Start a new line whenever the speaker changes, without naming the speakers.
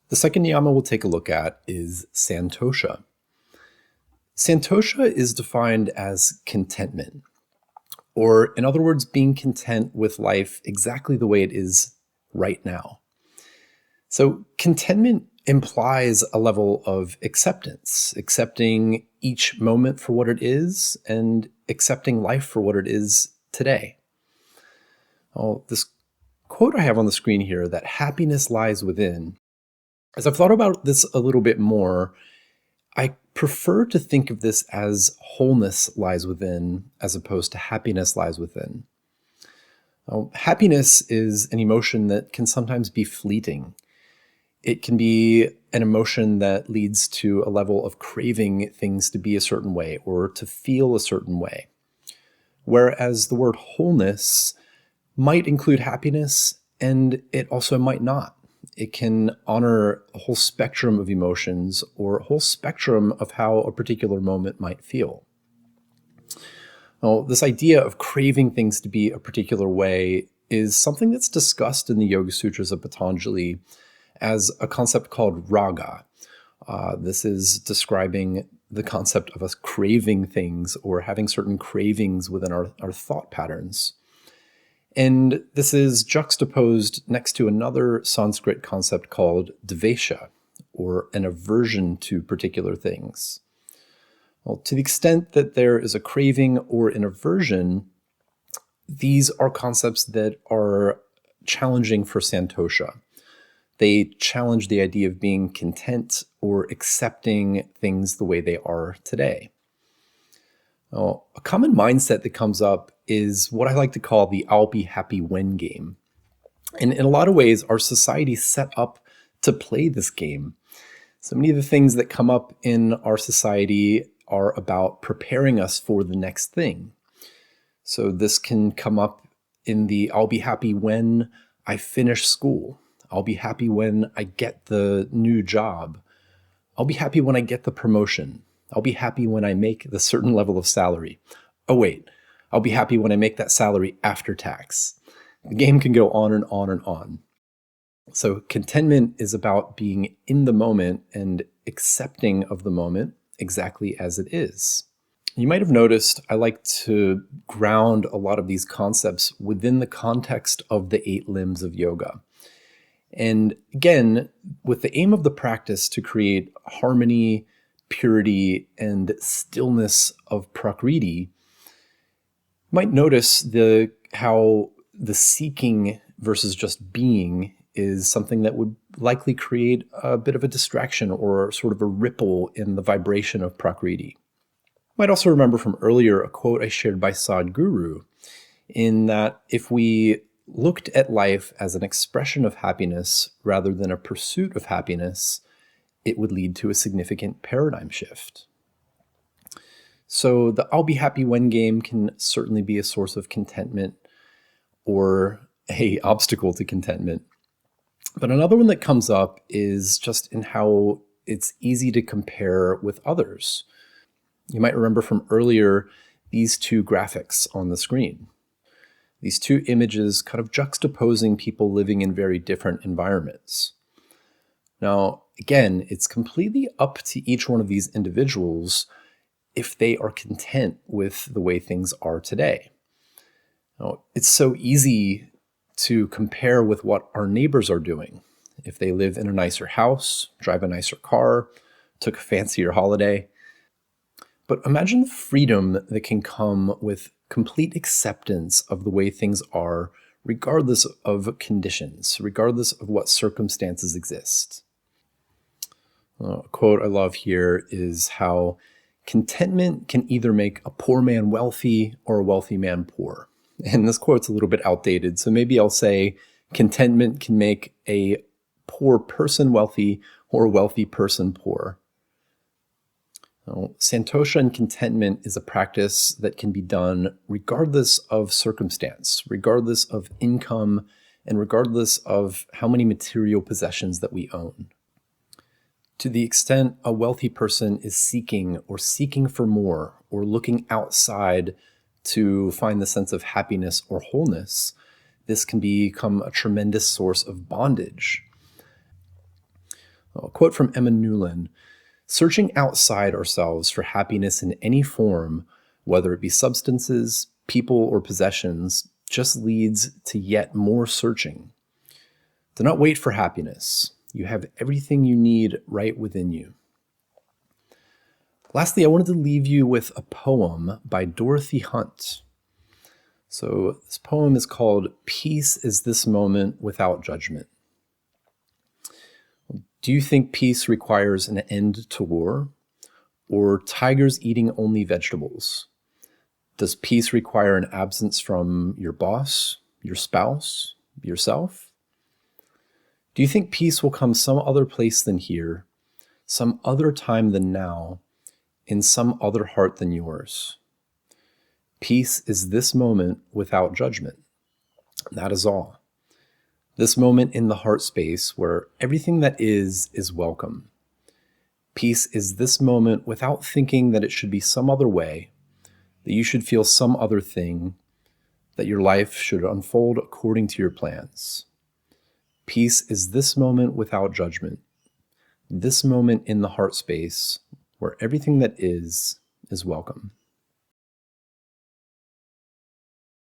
The second niyama we'll take a look at is Santosha. Santosha is defined as contentment, or in other words, being content with life exactly the way it is right now. So contentment implies a level of acceptance, accepting each moment for what it is and accepting life for what it is today. This quote I have on the screen here, that happiness lies within, as I've thought about this a little bit more, I prefer to think of this as wholeness lies within as opposed to happiness lies within. Happiness is an emotion that can sometimes be fleeting. It can be an emotion that leads to a level of craving things to be a certain way or to feel a certain way. Whereas the word wholeness might include happiness, and it also might not. It can honor a whole spectrum of emotions or a whole spectrum of how a particular moment might feel. Well, this idea of craving things to be a particular way is something that's discussed in the Yoga Sutras of Patanjali as a concept called raga. This is describing the concept of us craving things or having certain cravings within our thought patterns. And this is juxtaposed next to another Sanskrit concept called dvesha, or an aversion to particular things. Well, to the extent that there is a craving or an aversion, these are concepts that are challenging for Santosha. They challenge the idea of being content or accepting things the way they are today. Well, a common mindset that comes up is what I like to call the I'll be happy when game. And in a lot of ways, our society is set up to play this game. So many of the things that come up in our society are about preparing us for the next thing. So this can come up in the I'll be happy when I finish school. I'll be happy when I get the new job. I'll be happy when I get the promotion. I'll be happy when I make the certain level of salary. Oh wait, I'll be happy when I make that salary after tax. The game can go on and on and on. So contentment is about being in the moment and accepting of the moment exactly as it is. You might have noticed I like to ground a lot of these concepts within the context of the 8 limbs of yoga. And again, with the aim of the practice to create harmony, purity, and stillness of prakriti, you might notice how the seeking versus just being is something that would likely create a bit of a distraction or sort of a ripple in the vibration of prakriti. You might also remember from earlier a quote I shared by Sadhguru, in that if we looked at life as an expression of happiness rather than a pursuit of happiness, it would lead to a significant paradigm shift. So the I'll be happy when game can certainly be a source of contentment or an obstacle to contentment. But another one that comes up is just in how it's easy to compare with others. You might remember from earlier these 2 graphics on the screen. These 2 images kind of juxtaposing people living in very different environments. Now, again, it's completely up to each one of these individuals if they are content with the way things are today. Now, it's so easy to compare with what our neighbors are doing. If they live in a nicer house, drive a nicer car, took a fancier holiday. But imagine the freedom that can come with complete acceptance of the way things are, regardless of conditions, regardless of what circumstances exist. A quote I love here is how contentment can either make a poor man wealthy or a wealthy man poor. And this quote's a little bit outdated, so maybe I'll say contentment can make a poor person wealthy or a wealthy person poor. Santosha and contentment is a practice that can be done regardless of circumstance, regardless of income, and regardless of how many material possessions that we own. To the extent a wealthy person is seeking for more or looking outside to find the sense of happiness or wholeness, this can become a tremendous source of bondage. A quote from Emma Newland: searching outside ourselves for happiness in any form, whether it be substances, people, or possessions, just leads to yet more searching. Do not wait for happiness. You have everything you need right within you. Lastly, I wanted to leave you with a poem by Dorothy Hunt. So this poem is called "Peace is This Moment Without Judgment." Do you think peace requires an end to war, or tigers eating only vegetables? Does peace require an absence from your boss, your spouse, yourself? Do you think peace will come some other place than here, some other time than now, in some other heart than yours? Peace is this moment without judgment. That is all. This moment in the heart space where everything that is welcome. Peace is this moment without thinking that it should be some other way, that you should feel some other thing, that your life should unfold according to your plans. Peace is this moment without judgment, this moment in the heart space where everything that is welcome.